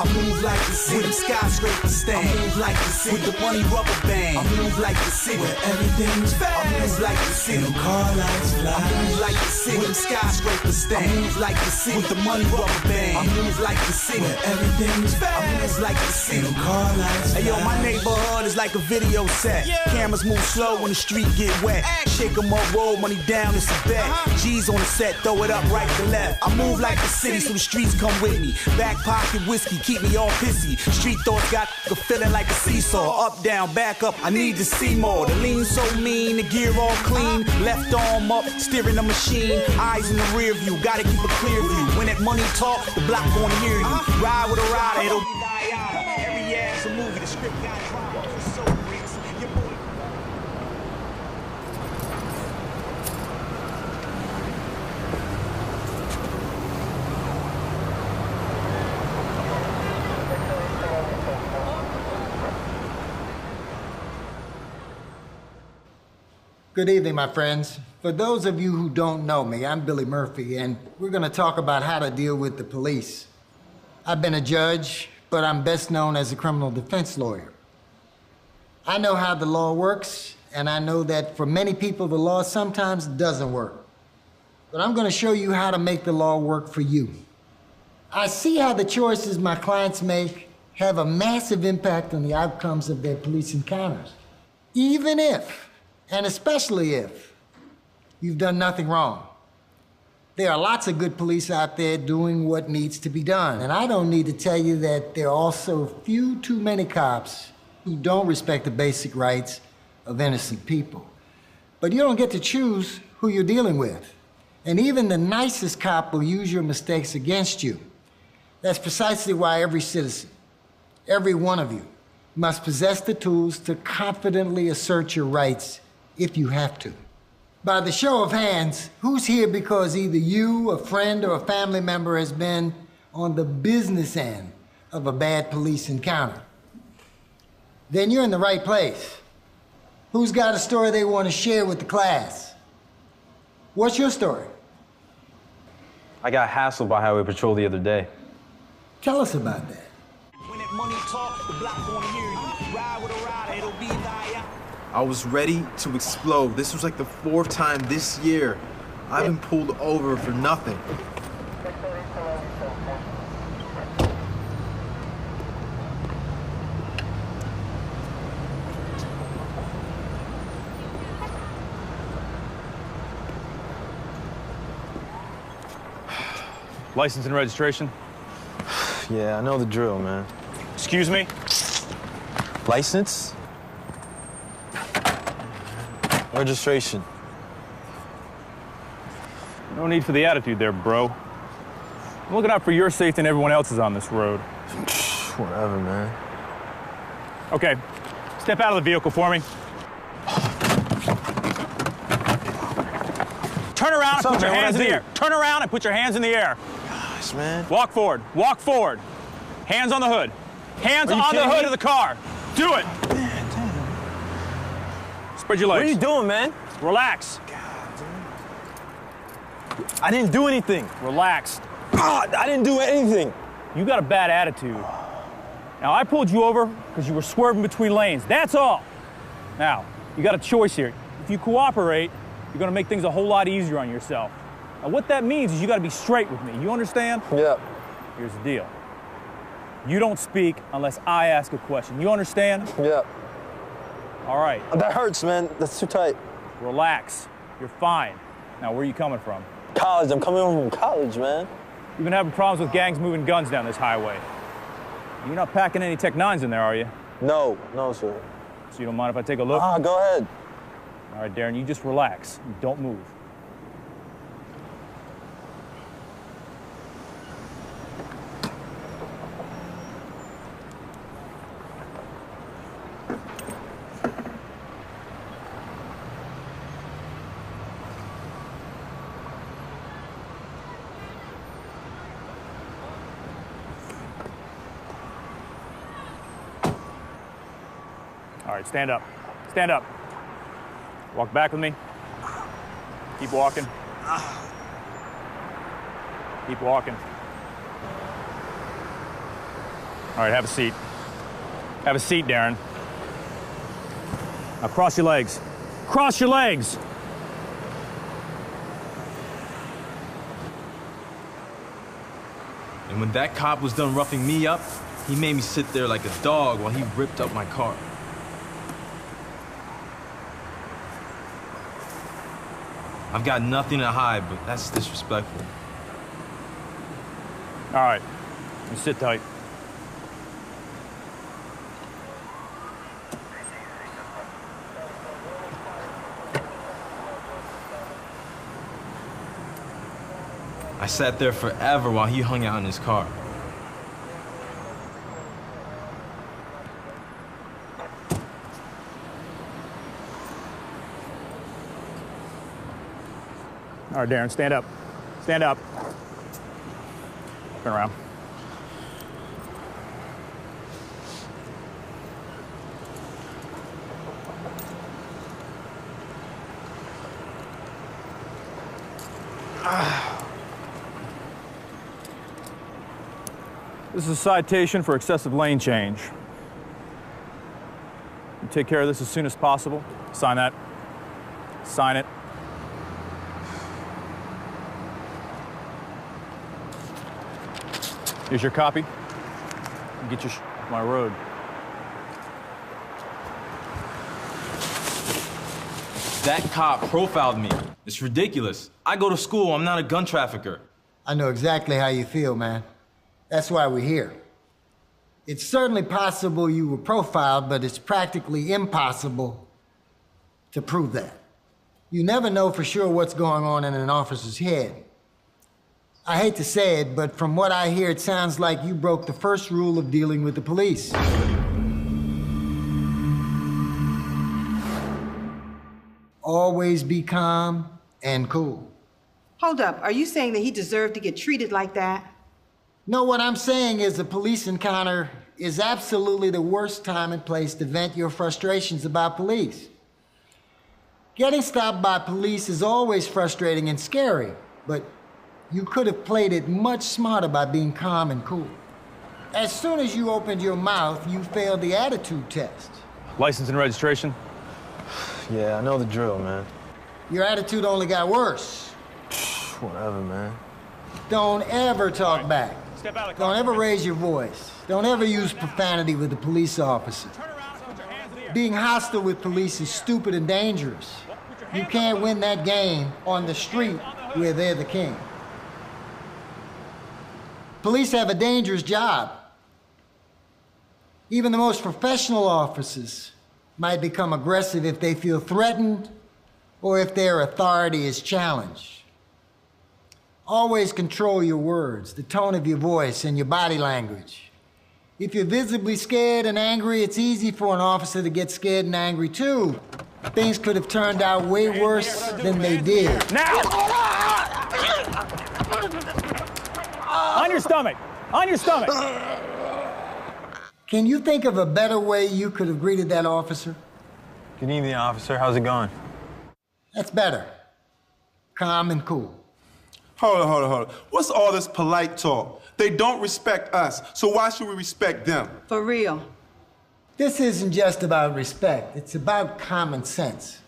I move like the city. With them skyscrapers stand. I move like the city. With the money rubber band. I move like the city. Where everything's fast. I move like the city. And car lights fly. I move like the city. With them skyscrapers stand. I move like the city. With the money rubber band. I move like the city. Where everything's fast. I move like the city. And car lights fly. Hey yo, my neighborhood is like a video set. Cameras move slow when the street get wet. Shake 'em up, roll money down, it's a bet. G's on the set, throw it up right to left. I move like the city, so the streets come with me. Back pocket whiskey, keep me all pissy. Street thoughts got a feeling like a seesaw. Up, down, back up, I need to see more. The lean so mean, the gear all clean. Left arm up, steering the machine. Eyes in the rear view, gotta keep a clear view. When that money talk, the block gonna hear you. Ride with a rider, it'll be die. Every ass a movie, the script got drama. So bricks, your boy. Good evening, my friends. For those of you who don't know me, I'm Billy Murphy, and we're going to talk about how to deal with the police. I've been a judge, but I'm best known as a criminal defense lawyer. I know how the law works, and I know that for many people, the law sometimes doesn't work. But I'm going to show you how to make the law work for you. I see how the choices my clients make have a massive impact on the outcomes of their police encounters. Even if, and especially if, you've done nothing wrong. There are lots of good police out there doing what needs to be done. And I don't need to tell you that there are also few too many cops who don't respect the basic rights of innocent people. But you don't get to choose who you're dealing with. And even the nicest cop will use your mistakes against you. That's precisely why every citizen, every one of you, must possess the tools to confidently assert your rights if you have to. By the show of hands, who's here because either you, a friend, or a family member has been on the business end of a bad police encounter? Then you're in the right place. Who's got a story they want to share with the class? What's your story? I got hassled by Highway Patrol the other day. Tell us about that. When that money talk, the block gonna hear you. Ride with a rider, it'll be die. I was ready to explode. This was like the 4th time this year I've been pulled over for nothing. License and registration? Yeah, I know the drill, man. Excuse me? License? Registration. No need for the attitude there, bro. I'm looking out for your safety and everyone else's on this road. Whatever, man. Okay, step out of the vehicle for me. Turn around and put your hands in the air. Turn around and put your hands in the air. Gosh, man. Walk forward. Walk forward. Hands on the hood. Hands on the hood of the car. Do it. Spread your legs. What are you doing, man? Relax. I didn't do anything. Relax. I didn't do anything. You got a bad attitude. Now, I pulled you over because you were swerving between lanes. That's all. Now, you got a choice here. If you cooperate, you're going to make things a whole lot easier on yourself. Now, what that means is you got to be straight with me. You understand? Yeah. Here's the deal. You don't speak unless I ask a question. You understand? Yeah. All right. That hurts, man. That's too tight. Relax. You're fine. Now, where are you coming from? College. I'm coming home from college, man. You've been having problems with gangs moving guns down this highway. You're not packing any Tech 9s in there, are you? No, sir. So you don't mind if I take a look? Go ahead. All right, Darren, you just relax. Don't move. All right, stand up. Stand up. Walk back with me. Keep walking. Keep walking. All right, have a seat. Have a seat, Darren. Now cross your legs. Cross your legs! And when that cop was done roughing me up, he made me sit there like a dog while he ripped up my car. I've got nothing to hide, but that's disrespectful. All right, you sit tight. I sat there forever while he hung out in his car. All right, Darren, stand up. Stand up. Turn around. This is a citation for excessive lane change. You take care of this as soon as possible. Sign that. Sign it. Here's your copy. Get your off my road. That cop profiled me. It's ridiculous. I go to school. I'm not a gun trafficker. I know exactly how you feel, man. That's why we're here. It's certainly possible you were profiled, but it's practically impossible to prove that. You never know for sure what's going on in an officer's head. I hate to say it, but from what I hear, it sounds like you broke the first rule of dealing with the police. Always be calm and cool. Hold up, are you saying that he deserved to get treated like that? No, what I'm saying is a police encounter is absolutely the worst time and place to vent your frustrations about police. Getting stopped by police is always frustrating and scary, but you could have played it much smarter by being calm and cool. As soon as you opened your mouth, you failed the attitude test. License and registration? Yeah, I know the drill, man. Your attitude only got worse. Whatever, man. Don't ever talk back. Step out of the car. Don't ever raise your voice. Don't ever use profanity with a police officer. Turn around and put your hands in the air. Being hostile with police is stupid and dangerous. You can't win that game on the street where they're the king. Police have a dangerous job. Even the most professional officers might become aggressive if they feel threatened or if their authority is challenged. Always control your words, the tone of your voice, and your body language. If you're visibly scared and angry, it's easy for an officer to get scared and angry too. Things could have turned out way worse than they did. Now! On your stomach! On your stomach! Can you think of a better way you could have greeted that officer? Good evening, officer. How's it going? That's better. Calm and cool. Hold on. What's all this polite talk? They don't respect us, so why should we respect them? For real. This isn't just about respect, it's about common sense.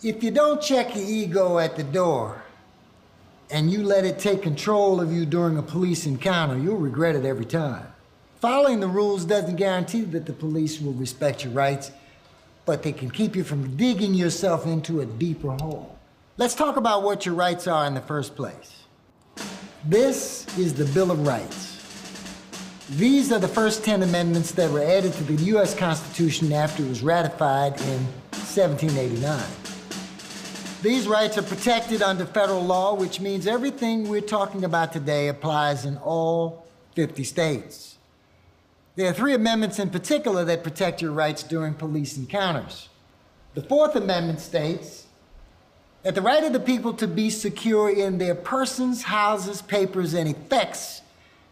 If you don't check your ego at the door and you let it take control of you during a police encounter, you'll regret it every time. Following the rules doesn't guarantee that the police will respect your rights, but they can keep you from digging yourself into a deeper hole. Let's talk about what your rights are in the first place. This is the Bill of Rights. These are the first 10 amendments that were added to the U.S. Constitution after it was ratified in 1789. These rights are protected under federal law, which means everything we're talking about today applies in all 50 states. There are 3 amendments in particular that protect your rights during police encounters. The 4th Amendment states that the right of the people to be secure in their persons, houses, papers, and effects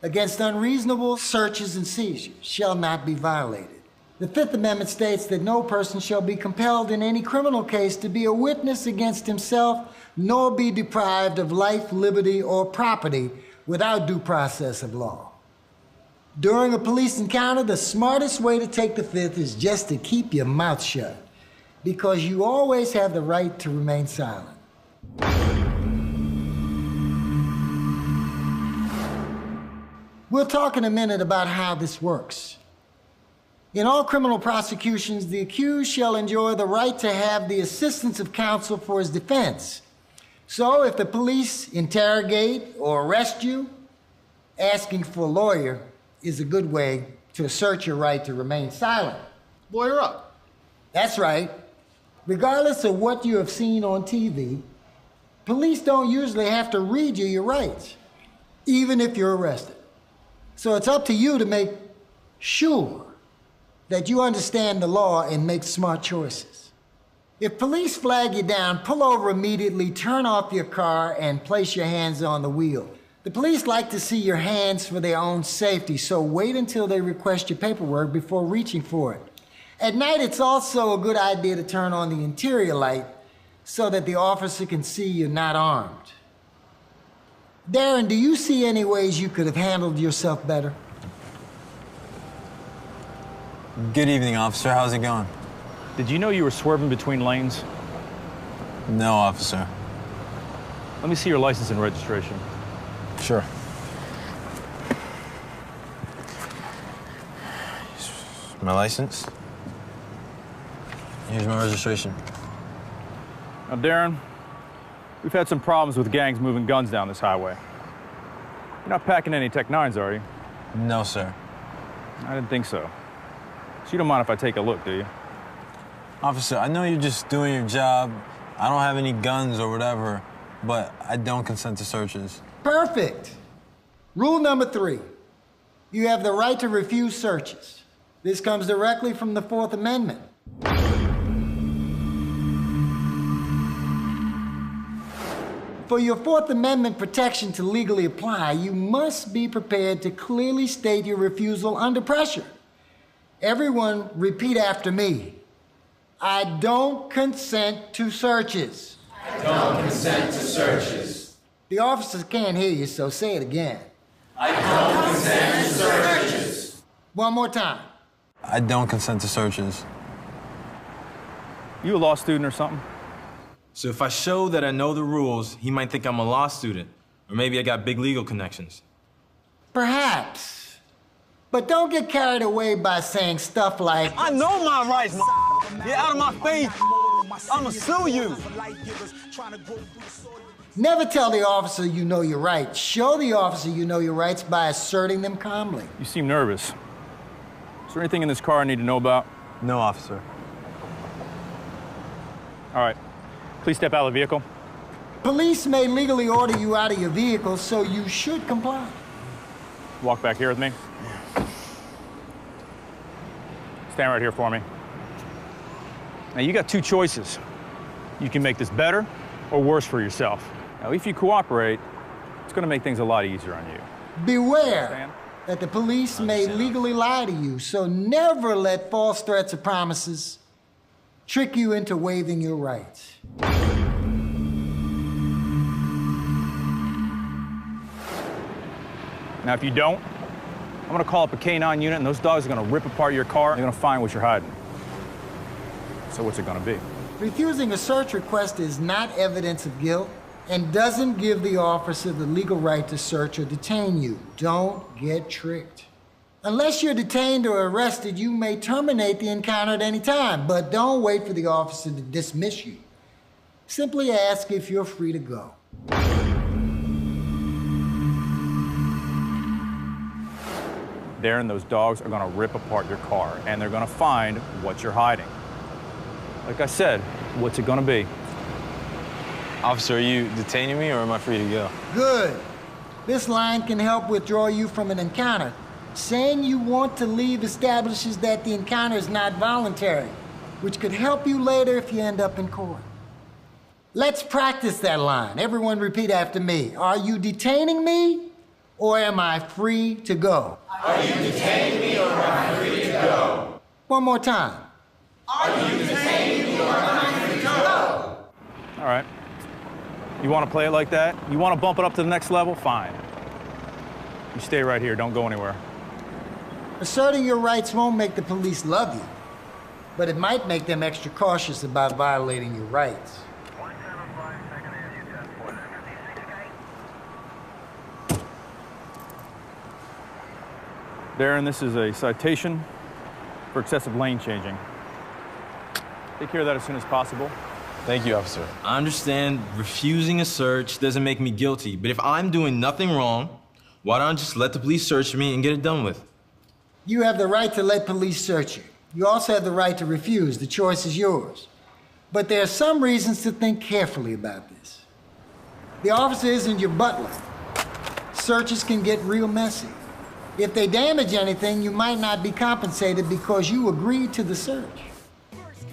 against unreasonable searches and seizures shall not be violated. The 5th Amendment states that no person shall be compelled in any criminal case to be a witness against himself, nor be deprived of life, liberty, or property without due process of law. During a police encounter, the smartest way to take the fifth is just to keep your mouth shut, because you always have the right to remain silent. We'll talk in a minute about how this works. In all criminal prosecutions, the accused shall enjoy the right to have the assistance of counsel for his defense. So if the police interrogate or arrest you, asking for a lawyer is a good way to assert your right to remain silent. Lawyer up. That's right. Regardless of what you have seen on TV, police don't usually have to read you your rights, even if you're arrested. So it's up to you to make sure that you understand the law and make smart choices. If police flag you down, pull over immediately, turn off your car, and place your hands on the wheel. The police like to see your hands for their own safety, so wait until they request your paperwork before reaching for it. At night, it's also a good idea to turn on the interior light so that the officer can see you're not armed. Darren, do you see any ways you could have handled yourself better? Good evening, officer. How's it going? Did you know you were swerving between lanes? No, officer. Let me see your license and registration. Sure. My license. Here's my registration. Now, Darren, we've had some problems with gangs moving guns down this highway. You're not packing any Tech 9s, are you? No, sir. I didn't think so. So you don't mind if I take a look, do you? Officer, I know you're just doing your job. I don't have any guns or whatever, but I don't consent to searches. Perfect. Rule number 3. You have the right to refuse searches. This comes directly from the Fourth Amendment. For your Fourth Amendment protection to legally apply, you must be prepared to clearly state your refusal under pressure. Everyone repeat after me. I don't consent to searches. I don't consent to searches. The officers can't hear you, so say it again. I don't consent to searches. One more time. I don't consent to searches. You a law student or something? So if I show that I know the rules, he might think I'm a law student. Or maybe I got big legal connections. Perhaps. But don't get carried away by saying stuff like, I know my rights, Get out of my face. I'ma sue you. never tell the officer you know your rights. Show the officer you know your rights by asserting them calmly. You seem nervous. Is there anything in this car I need to know about? No, officer. All right. Please step out of the vehicle. Police may legally order you out of your vehicle, so you should comply. Walk back here with me. Stand right here for me. Now, you got two choices. You can make this better or worse for yourself. Now, if you cooperate, it's going to make things a lot easier on you. Beware that the police may legally lie to you, so never let false threats or promises trick you into waiving your rights. Now, if you don't, I'm going to call up a K9 unit, and those dogs are going to rip apart your car. They're going to find what you're hiding. So what's it going to be? Refusing a search request is not evidence of guilt and doesn't give the officer the legal right to search or detain you. Don't get tricked. Unless you're detained or arrested, you may terminate the encounter at any time, but don't wait for the officer to dismiss you. Simply ask if you're free to go. Darren, those dogs are going to rip apart your car, and they're going to find what you're hiding. Like I said, what's it going to be? Officer, are you detaining me or am I free to go? Good. This line can help withdraw you from an encounter. Saying you want to leave establishes that the encounter is not voluntary, which could help you later if you end up in court. Let's practice that line. Everyone repeat after me. Are you detaining me, or am I free to go? Are you detaining me or am I free to go? One more time. Are you detaining me or am I free to go? All right. You want to play it like that? You want to bump it up to the next level? Fine. You stay right here. Don't go anywhere. Asserting your rights won't make the police love you, but it might make them extra cautious about violating your rights. Darren, this is a citation for excessive lane changing. Take care of that as soon as possible. Thank you, officer. I understand refusing a search doesn't make me guilty, but if I'm doing nothing wrong, why don't I just let the police search me and get it done with? You have the right to let police search you. You also have the right to refuse. The choice is yours. But there are some reasons to think carefully about this. The officer isn't your butler. Searches can get real messy. If they damage anything, you might not be compensated because you agreed to the search.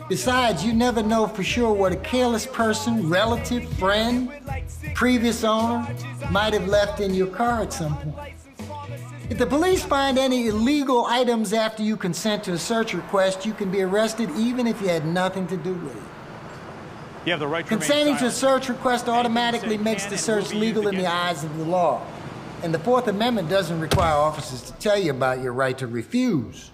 Besides, you never know for sure what a careless person, relative, friend, previous owner might have left in your car at some point. If the police find any illegal items after you consent to a search request, you can be arrested even if you had nothing to do with it. You have the right to Consenting to a search request automatically makes the search legal in the eyes of the law. And the Fourth Amendment doesn't require officers to tell you about your right to refuse.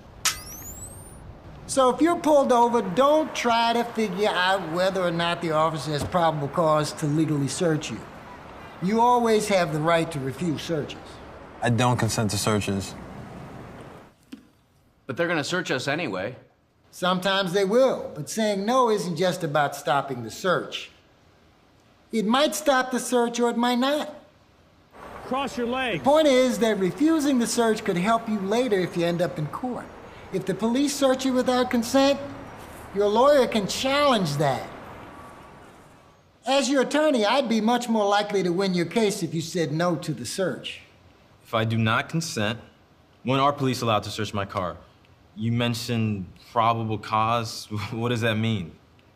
So if you're pulled over, don't try to figure out whether or not the officer has probable cause to legally search you. You always have the right to refuse searches. I don't consent to searches. But they're gonna search us anyway. Sometimes they will, but saying no isn't just about stopping the search. It might stop the search or it might not. Cross your legs. The point is that refusing the search could help you later if you end up in court. If the police search you without consent, your lawyer can challenge that. As your attorney, I'd be much more likely to win your case if you said no to the search. If I do not consent, when are police allowed to search my car? You mentioned probable cause. What does that mean?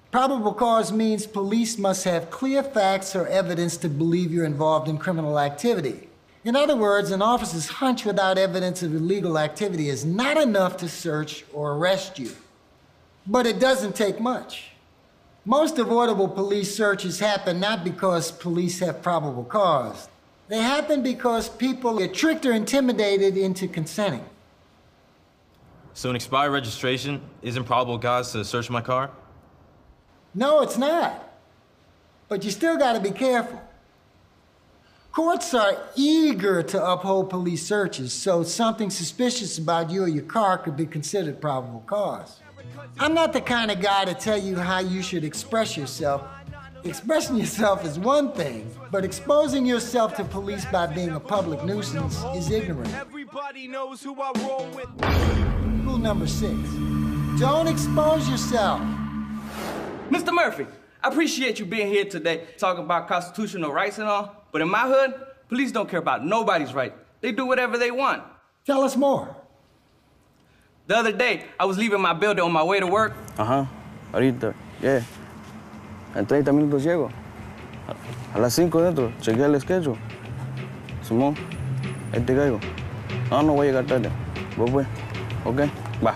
Probable cause means police must have clear facts or evidence to believe you're involved in criminal activity. In other words, an officer's hunch without evidence of illegal activity is not enough to search or arrest you. But it doesn't take much. Most avoidable police searches happen not because police have probable cause. They happen because people get tricked or intimidated into consenting. So an expired registration isn't probable cause to search my car? No, it's not. But you still gotta be careful. Courts are eager to uphold police searches, so something suspicious about you or your car could be considered probable cause. I'm not the kind of guy to tell you how you should express yourself. Expressing yourself is one thing, but exposing yourself to police by being a public nuisance is ignorant. Everybody knows who I roll with. Rule number 6, don't expose yourself. Mr. Murphy, I appreciate you being here today talking about constitutional rights and all, but in my hood, police don't care about nobody's right. They do whatever they want. Tell us more. The other day, I was leaving my building on my way to work. Ajá, ahorita, yeah. En 30 minutos llego. A las 5 dentro, chequea el schedule. Simón, ahí te caigo. No voy a llegar tarde. Vos pues, ok, va.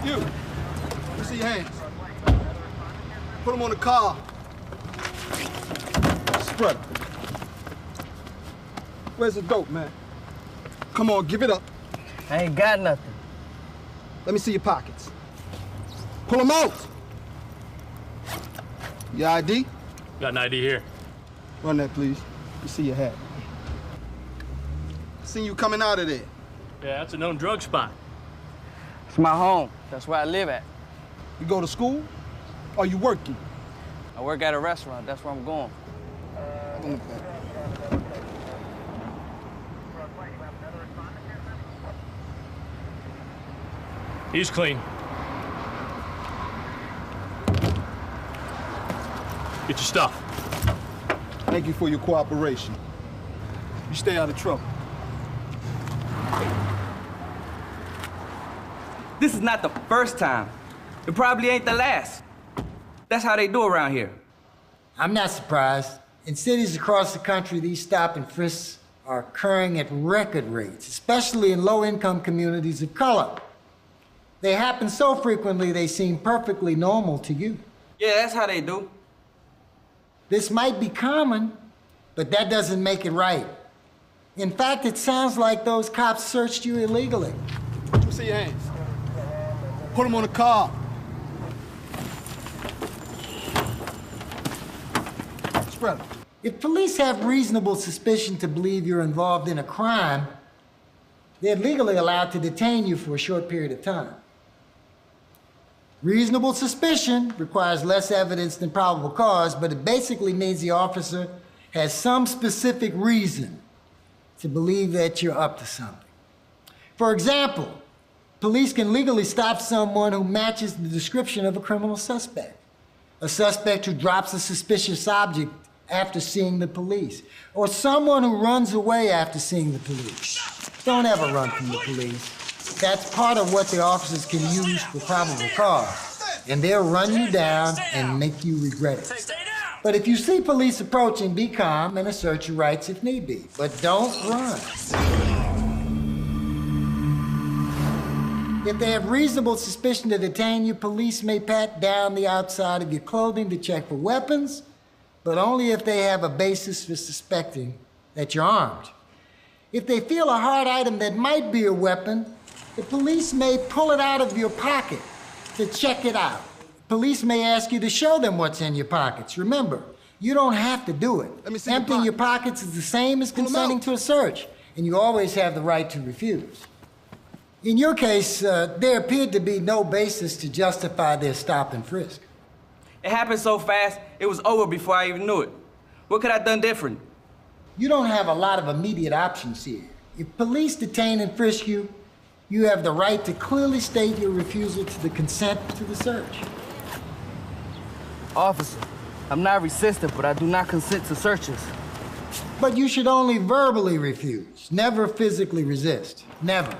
You, let me see your hands. Put them on the car. Spread them. Where's the dope, man? Come on, give it up. I ain't got nothing. Let me see your pockets. Pull them out. Your ID? Got an ID here. Run that, please. Let me see your hat. Seen you coming out of there. Yeah, that's a known drug spot. It's my home. That's where I live at. You go to school? Or you working? I work at a restaurant. That's where I'm going. On the back. He's clean. Get your stuff. Thank you for your cooperation. You stay out of trouble. This is not the first time. It probably ain't the last. That's how they do around here. I'm not surprised. In cities across the country, these stop and frisks are occurring at record rates, especially in low-income communities of color. They happen so frequently they seem perfectly normal to you. Yeah, that's how they do. This might be common, but that doesn't make it right. In fact, it sounds like those cops searched you illegally. Let me see your hands. Put them on the car. Spread them. If police have reasonable suspicion to believe you're involved in a crime, they're legally allowed to detain you for a short period of time. Reasonable suspicion requires less evidence than probable cause, but it basically means the officer has some specific reason to believe that you're up to something. For example, police can legally stop someone who matches the description of a criminal suspect. A suspect who drops a suspicious object after seeing the police, or someone who runs away after seeing the police. Don't ever run from the police. That's part of what the officers can use for probable cause, and they'll run you down and make you regret it. But if you see police approaching, be calm and assert your rights if need be, but don't run. If they have reasonable suspicion to detain you, police may pat down the outside of your clothing to check for weapons, but only if they have a basis for suspecting that you're armed. If they feel a hard item that might be a weapon, the police may pull it out of your pocket to check it out. Police may ask you to show them what's in your pockets. Remember, you don't have to do it. Emptying your pockets is the same as consenting to a search, and you always have the right to refuse. In your case, there appeared to be no basis to justify their stop and frisk. It happened so fast, it was over before I even knew it. What could I have done different? You don't have a lot of immediate options here. If police detain and frisk you, you have the right to clearly state your refusal to the consent to the search. Officer, I'm not resistant, but I do not consent to searches. But you should only verbally refuse, never physically resist. Never.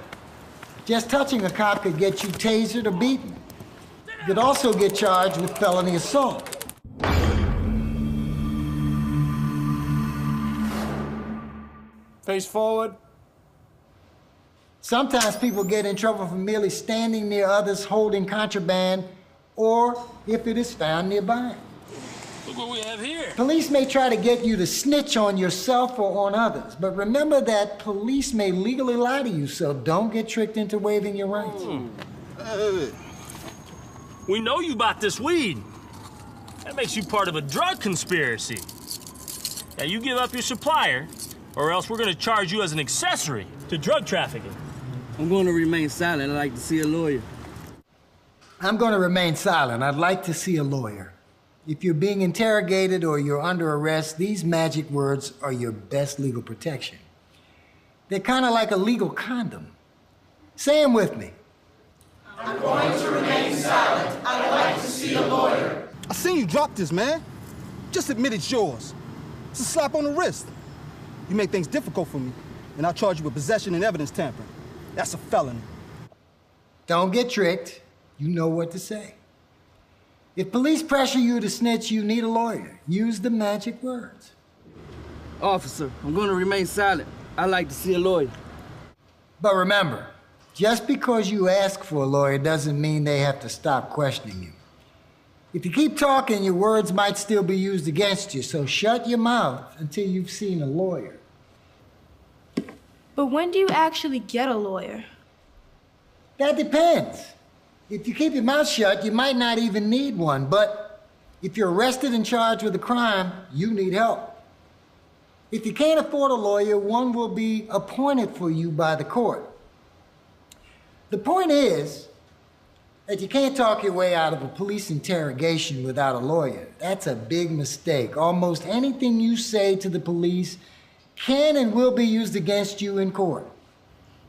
Just touching a cop could get you tasered or beaten. You could also get charged with felony assault. Face forward. Sometimes people get in trouble for merely standing near others holding contraband, or if it is found nearby. Look what we have here. Police may try to get you to snitch on yourself or on others, but remember that police may legally lie to you, so don't get tricked into waiving your rights. We know you bought this weed. That makes you part of a drug conspiracy. Now you give up your supplier, or else we're gonna charge you as an accessory to drug trafficking. I'm going to remain silent. I'd like to see a lawyer. I'm going to remain silent. I'd like to see a lawyer. If you're being interrogated or you're under arrest, these magic words are your best legal protection. They're kind of like a legal condom. Say them with me. I'm going to remain silent. I'd like to see a lawyer. I seen you drop this, man. Just admit it's yours. It's a slap on the wrist. You make things difficult for me, and I'll charge you with possession and evidence tampering. That's a felony. Don't get tricked. You know what to say. If police pressure you to snitch, you need a lawyer. Use the magic words. Officer, I'm going to remain silent. I'd like to see a lawyer. But remember, just because you ask for a lawyer doesn't mean they have to stop questioning you. If you keep talking, your words might still be used against you, so shut your mouth until you've seen a lawyer. But when do you actually get a lawyer? That depends. If you keep your mouth shut, you might not even need one, but if you're arrested and charged with a crime, you need help. If you can't afford a lawyer, one will be appointed for you by the court. The point is that you can't talk your way out of a police interrogation without a lawyer. That's a big mistake. Almost anything you say to the police can and will be used against you in court.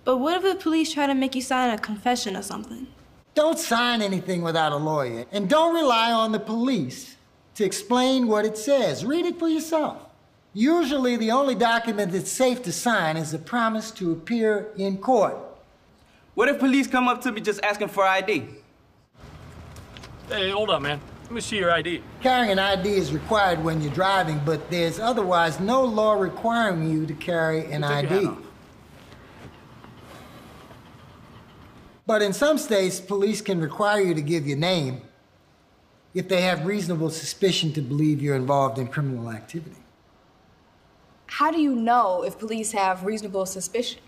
But what if the police try to make you sign a confession or something? Don't sign anything without a lawyer, and don't rely on the police to explain what it says. Read it for yourself. Usually, the only document that's safe to sign is a promise to appear in court. What if police come up to me just asking for ID? Hey, hold up, man. Let me see your ID. Carrying an ID is required when you're driving, but there's otherwise no law requiring you to carry an ID. But in some states, police can require you to give your name if they have reasonable suspicion to believe you're involved in criminal activity. How do you know if police have reasonable suspicion?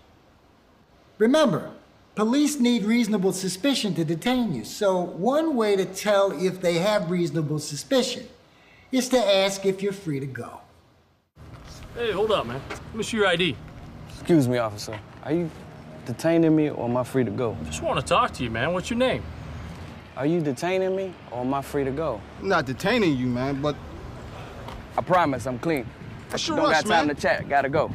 Remember, police need reasonable suspicion to detain you. So one way to tell if they have reasonable suspicion is to ask if you're free to go. Hey, hold up, man. Let me see your ID. Excuse me, officer. Are you detaining me or am I free to go? Just want to talk to you, man. What's your name? Are you detaining me or am I free to go? I'm not detaining you, man, but... I promise I'm clean. That's your Don't rush, got time man. to chat. Gotta go.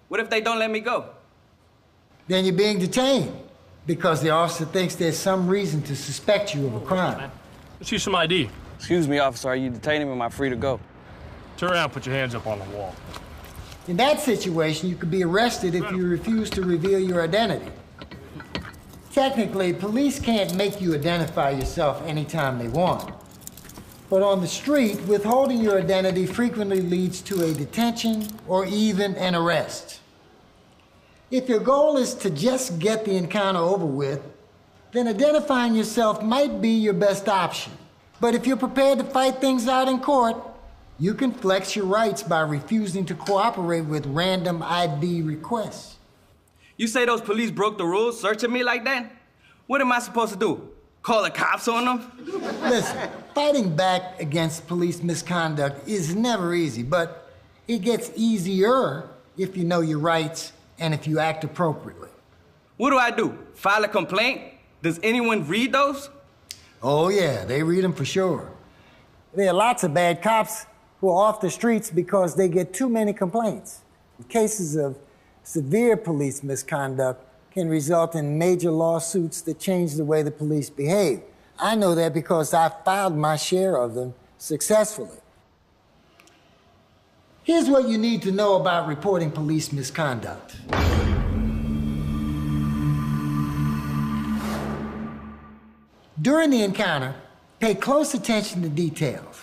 What if they don't let me go? Then you're being detained because the officer thinks there's some reason to suspect you of a crime. Let's see some ID. Excuse me, officer. Are you detaining me or am I free to go? Turn around, put your hands up on the wall. In that situation, you could be arrested if you refuse to reveal your identity. Technically, police can't make you identify yourself anytime they want. But on the street, withholding your identity frequently leads to a detention or even an arrest. If your goal is to just get the encounter over with, then identifying yourself might be your best option. But if you're prepared to fight things out in court, you can flex your rights by refusing to cooperate with random ID requests. You say those police broke the rules, searching me like that? What am I supposed to do? Call the cops on them? Listen, fighting back against police misconduct is never easy, but it gets easier if you know your rights and if you act appropriately. What do I do? File a complaint? Does anyone read those? Oh yeah, they read them for sure. There are lots of bad cops who are off the streets because they get too many complaints. Cases of severe police misconduct can result in major lawsuits that change the way the police behave. I know that because I filed my share of them successfully. Here's what you need to know about reporting police misconduct. During the encounter, pay close attention to details.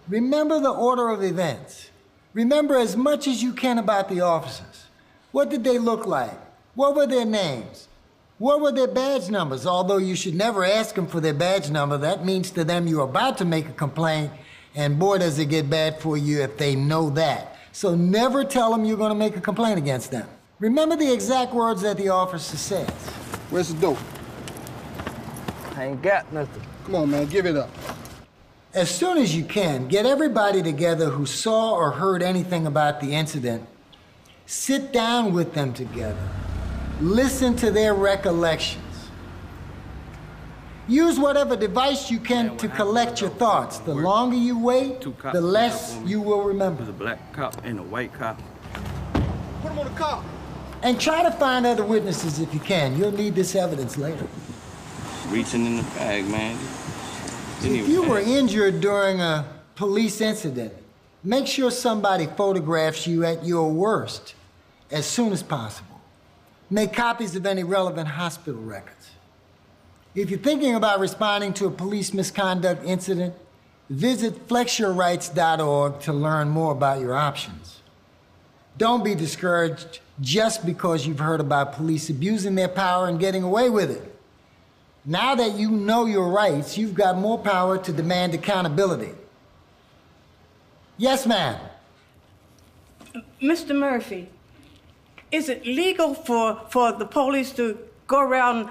Remember the order of events. Remember as much as you can about the officers. What did they look like? What were their names? What were their badge numbers? Although you should never ask them for their badge number, that means to them you're about to make a complaint, and boy, does it get bad for you if they know that. So never tell them you're going to make a complaint against them. Remember the exact words that the officer says. Where's the dope? I ain't got nothing. Come on, man, give it up. As soon as you can, get everybody together who saw or heard anything about the incident. Sit down with them together. Listen to their recollections. Use whatever device you can to collect your thoughts. The longer you wait, the less you will remember. There's a black cop and a white cop. Put him on the car. And try to find other witnesses if you can. You'll need this evidence later. Reaching in the bag, man. If you were injured during a police incident, make sure somebody photographs you at your worst as soon as possible. Make copies of any relevant hospital records. If you're thinking about responding to a police misconduct incident, visit flexyourrights.org to learn more about your options. Don't be discouraged just because you've heard about police abusing their power and getting away with it. Now that you know your rights, you've got more power to demand accountability. Yes, ma'am. Mr. Murphy, is it legal for the police to go around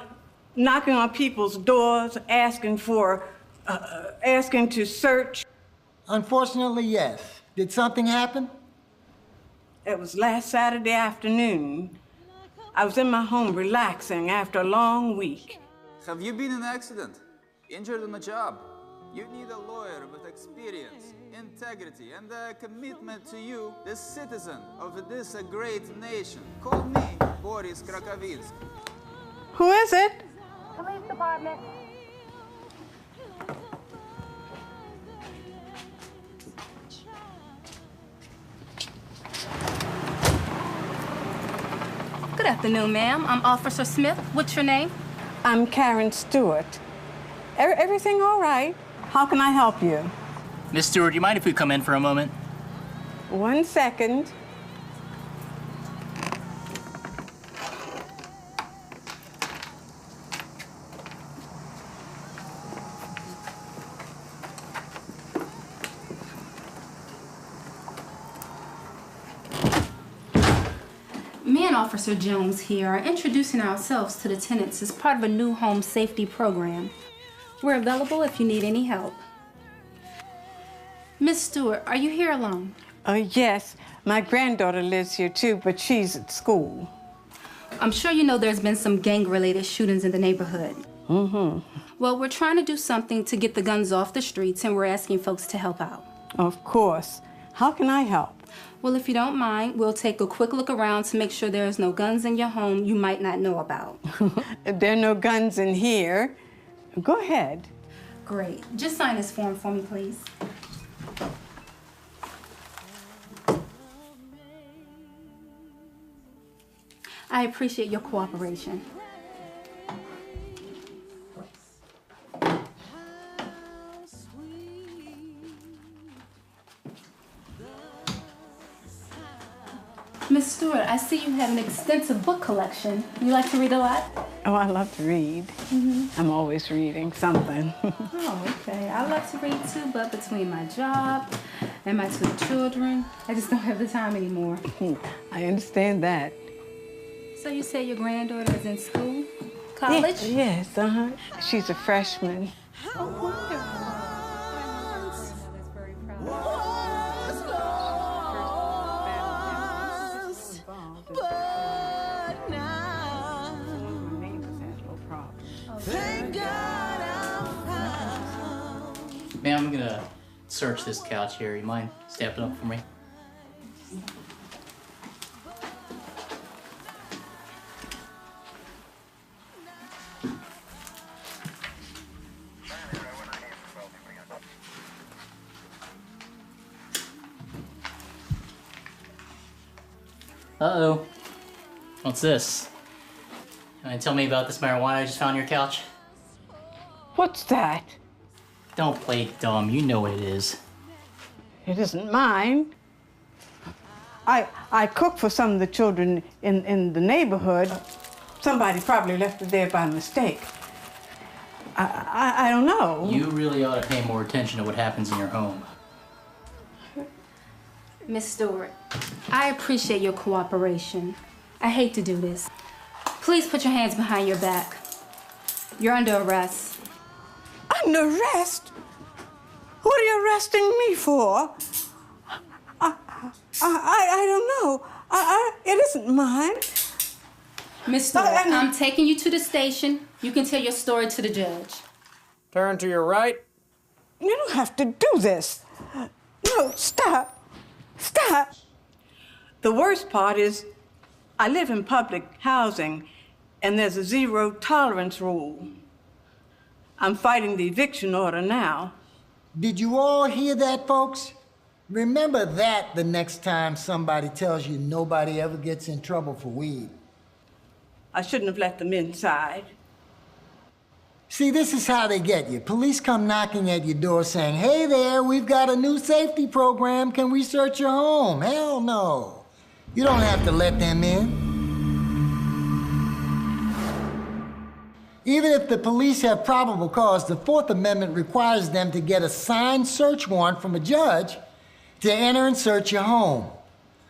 knocking on people's doors, asking to search? Unfortunately, yes. Did something happen? It was last Saturday afternoon. I was in my home relaxing after a long week. Have you been in an accident? Injured on a job? You need a lawyer with experience, integrity, and a commitment to you, the citizen of this great nation. Call me, Boris Krakowitzki. Who is it? Police department. Good afternoon, ma'am. I'm Officer Smith. What's your name? I'm Karen Stewart. Everything all right? How can I help you? Miss Stewart, do you mind if we come in for a moment? 1 second. Officer Jones here are introducing ourselves to the tenants as part of a new home safety program. We're available if you need any help. Miss Stewart, are you here alone? Yes. My granddaughter lives here too, but she's at school. I'm sure you know there's been some gang-related shootings in the neighborhood. Mm-hmm. Well, we're trying to do something to get the guns off the streets, and we're asking folks to help out. Of course. How can I help? Well, if you don't mind, we'll take a quick look around to make sure there's no guns in your home you might not know about. There are no guns in here. Go ahead. Great. Just sign this form for me, please. I appreciate your cooperation. Miss Stewart, I see you have an extensive book collection. You like to read a lot? Oh, I love to read. I'm always reading something. Oh, okay. I love to read too, but between my job and my 2 children, I just don't have the time anymore. I understand that. So you say your granddaughter is in school? College? Yes, She's a freshman. Oh, wonderful. Ma'am, I'm gonna search this couch here. You mind stepping up for me? Uh-oh. What's this? Can you tell me about this marijuana I just found on your couch? What's that? Don't play dumb. You know what it is. It isn't mine. I cook for some of the children in the neighborhood. Somebody probably left it there by mistake. I don't know. You really ought to pay more attention to what happens in your home. Miss Stewart, I appreciate your cooperation. I hate to do this. Please put your hands behind your back. You're under arrest. Under arrest? What are you arresting me for? I don't know. It isn't mine. Miss Stewart, I'm taking you to the station. You can tell your story to the judge. Turn to your right. You don't have to do this. No, stop. Stop. The worst part is I live in public housing, and there's a zero tolerance rule. I'm fighting the eviction order now. Did you all hear that, folks? Remember that the next time somebody tells you nobody ever gets in trouble for weed. I shouldn't have let them inside. See, this is how they get you. Police come knocking at your door saying, "Hey there, we've got a new safety program. Can we search your home?" Hell no. You don't have to let them in. Even if the police have probable cause, the Fourth Amendment requires them to get a signed search warrant from a judge to enter and search your home.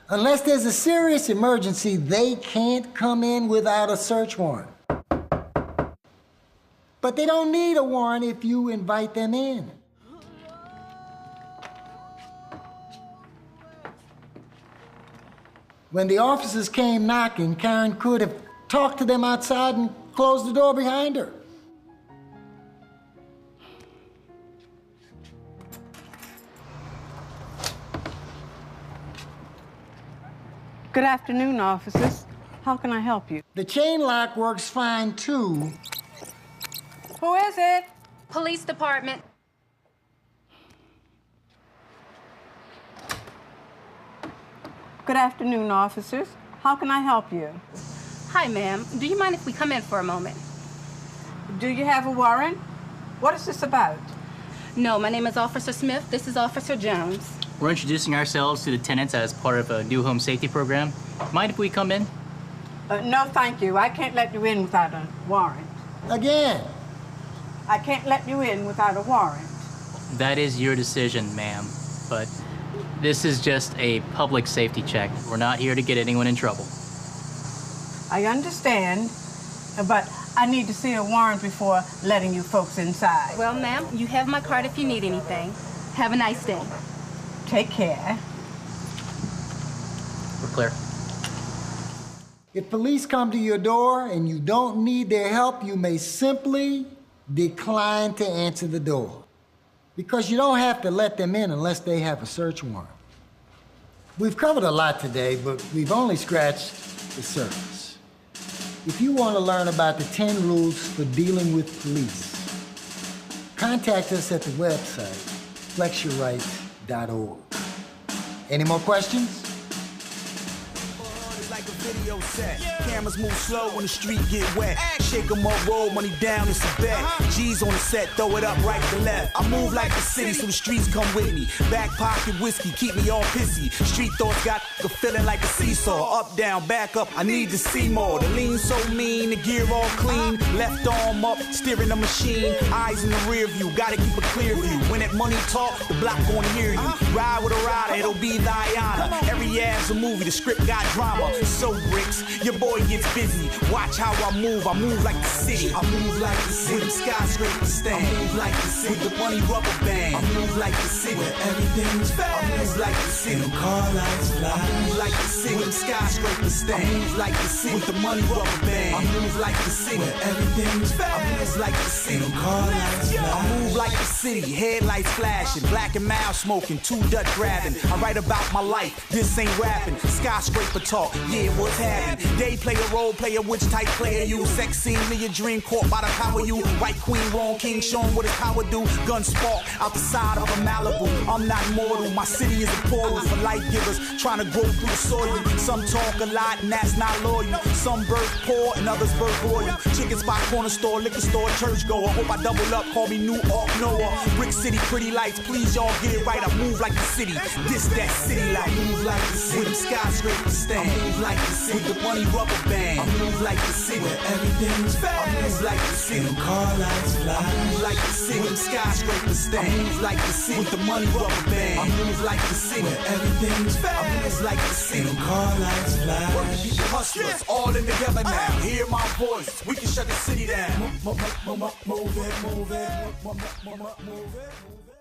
Unless there's a serious emergency, they can't come in without a search warrant. But they don't need a warrant if you invite them in. When the officers came knocking, Karen could have talked to them outside and closed the door behind her. Good afternoon, officers. How can I help you? The chain lock works fine, too. Who is it? Police department. Good afternoon, officers. How can I help you? Hi, ma'am. Do you mind if we come in for a moment? Do you have a warrant? What is this about? No, my name is Officer Smith. This is Officer Jones. We're introducing ourselves to the tenants as part of a new home safety program. Mind if we come in? No, thank you. I can't let you in without a warrant. Again? I can't let you in without a warrant. That is your decision, ma'am. But this is just a public safety check. We're not here to get anyone in trouble. I understand, but I need to see a warrant before letting you folks inside. Well, ma'am, you have my card if you need anything. Have a nice day. Take care. We're clear. If police come to your door and you don't need their help, you may simply decline to answer the door. Because you don't have to let them in unless they have a search warrant. We've covered a lot today, but we've only scratched the surface. If you want to learn about the 10 rules for dealing with police, contact us at the website, flexyourrights.org. Any more questions? Like a video set. Cameras move slow when the street get wet. Shake 'em up, roll money down, it's a bet. G's on the set, throw it up right to left. I move like the city, so the streets come with me. Back pocket whiskey, keep me all pissy. Street thoughts got a feeling like a seesaw. Up, down, back up, I need to see more. The lean so mean, the gear all clean. Left arm up, steering the machine. Eyes in the rear view, gotta keep a clear view. When that money talk, the block gon' hear you. Ride with a rider, it'll be thy honor. Every ad's a movie, the script got drama. So bricks, your boy gets busy. Watch how I move like the city. I move like the city. With them skyscrapers stand. I move like the city. With the money rubber band. I move like the city. Where everything's fast. I move like the city. Them car lights fly. I move like the city. With them skyscrapers stand. I move like the city. With the money rubber band. I move like the city. Where everything's fast. I move like the city. Them car lights fly. I move like the city. Headlights flashing. Black and mild smoking. 2 Dutch grabbing. I write about my life. This ain't rapping. Skyscraper talk. Yeah, what's happening? Day player, role player, which type player you? Sex scene, your dream caught by the power you. White queen, wrong king, showing what his power do. Gun spark out the side of a Malibu. I'm not mortal, my city is a portal for life givers trying to grow through the soil. Some talk a lot and that's not loyal. Some birth poor and others birth royal. Chicken spot, corner store, liquor store, church goer. Hope I double up, call me New Ark Noah. Brick City, pretty lights, please y'all get it right. I move like the city, this that city life. I move like the city, with them skyscrapers stand. I move like the city, with the money rubber band. I move like the city, where everything's fast. I move like the city, them car lights fly. I move like the city, with them skyscrapers stand. I move like the city, with the money rubber band. I move like the city, where everything's fast. I move like the city, them car lights fly. Working people, hustlers, all in together now. Hear my voice, we can shut the city down. Move it, move it, move it, move it, move it.